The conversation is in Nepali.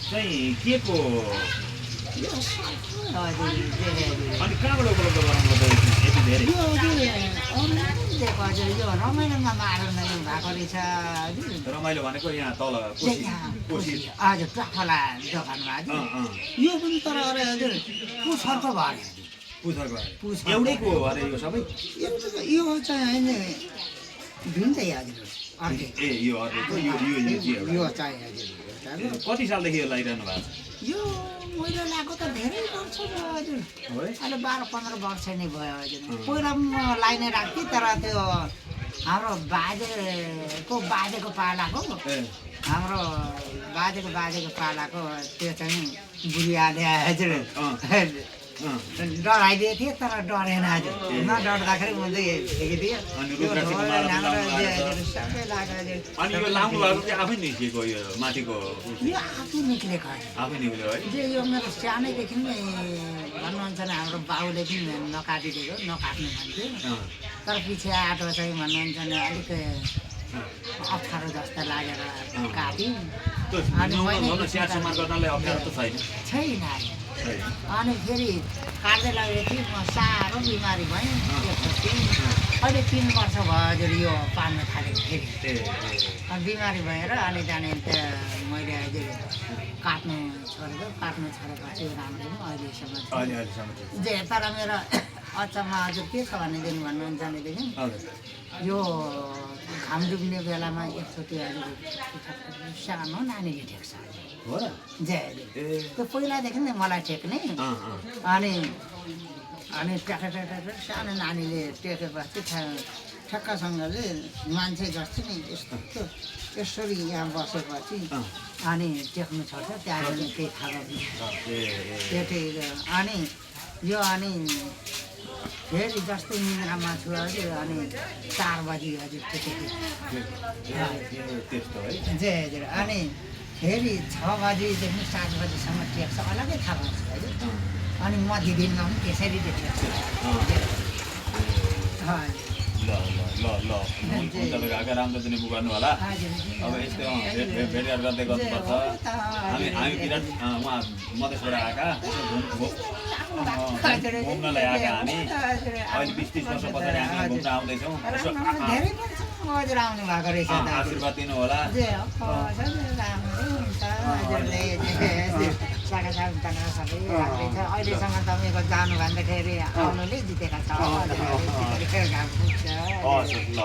चाहिँ के को यो हजुर अनि कहाँबाट उपलब्ध गराउनु पर्छ यति धेरै यो अनलाइन दिएको हजुर यो रमाइलोमा मारेर भएको रहेछ हजुर रमाइलो भनेको यहाँ तल कोशी हजुर टफला दोकानमा हजुर यो पनि तर अरे हजुर पुछरको भयो पुछरको पुछर एउटैको हो अरे यो सबै यो चाहिँ होइन भिन्दै हजुर अर्कै ए यो अर्को यो यो चाहिँ हजुर कति सालदेखि यो लगाइरहनु भएको छ यो मैले लगाएको त धेरै वर्ष भयो हजुर अहिले 12-15 वर्ष नै भयो हजुर पहिला पनि लगाइ नै राख्थेँ तर त्यो हाम्रो बाजेको पालाको हाम्रो बाजेको पालाको त्यो चाहिँ बुढियाले हजुर डराइदिएको थिएँ तर डरेन हजुर नडर्दाखेरि म चाहिँ फेकिदिएँ सबै लाग्यो अनि यो लाउनु भएको चाहिँ आफै निस्किएको यो माथिको यो आफै निक्लेको आफै निक्ल्यो है जे यो मेरो सानैदेखि नै भन्नुहुन्छ नि हाम्रो बाउले पनि नकाटिदिएको नकाट्नु भन्थ्यो तर पछि आएको चाहिँ भन्नुहुन्छ नि अलिक अप्ठ्यारो जस्तो लागेर काट्यौँ अनि स्याहार समार गर्नलाई अप्ठ्यारो त छैन अनि फेरि काट्दै लगेको थिएँ म साह्रो बिमारी भएँ अहिले 3 वर्ष भयो हजुर यो पाल्न थालेको फेरि बिमारी भएर अनि जाने मैले हजुर काट्नु छोडेपछि राम्रो अहिलेसम्म जे तर मेरो अचम्म हजुर के छ भनेदेखि भन्नुहुन्छ भनेदेखि यो घाम डुब्ने बेलामा एकचोटि हजुर सानो नानीले टेक्छ हो र जय त्यो पहिलादेखि नै मलाई टेक्ने अनि ट्याक्टर सानो नानीले टेकेपछि ठ्याक्कसँगले मान्छे जस्तो नि यस्तो यसरी यहाँ बसेपछि अनि टेक्नु छोड्छ त्यहाँदेखि केही थाहा भयो अनि यो अनि फेरि जस्तै निन्द्रामा छु हजुर अनि 4 बजी हजुर त्यस्तो है जय हजुर अनि फेरि 6 बजीदेखि 7 बजीसम्म टेक्छ अलग्गै थाहा पाउँछ हजुर अनि म दिदिनमा पनि त्यसरी टेक्छु ल तपाईँको आएको राम्रो दिने गर्नु होला अब यस्तो भेटघाट गर्दै गर्नुपर्छ हामी विराट उहाँ मधेसबाट आएका घुम्नलाई आएका हामी अहिले 20-30 वर्ष पछाडि हामी घुम्न आउँदैछौँ हजुर आउनु भएको रहेछ आशीर्वाद दिनु होला अहिलेसम्म तपाईँको जानु भन्दाखेरि आउनुले जितेका छ ल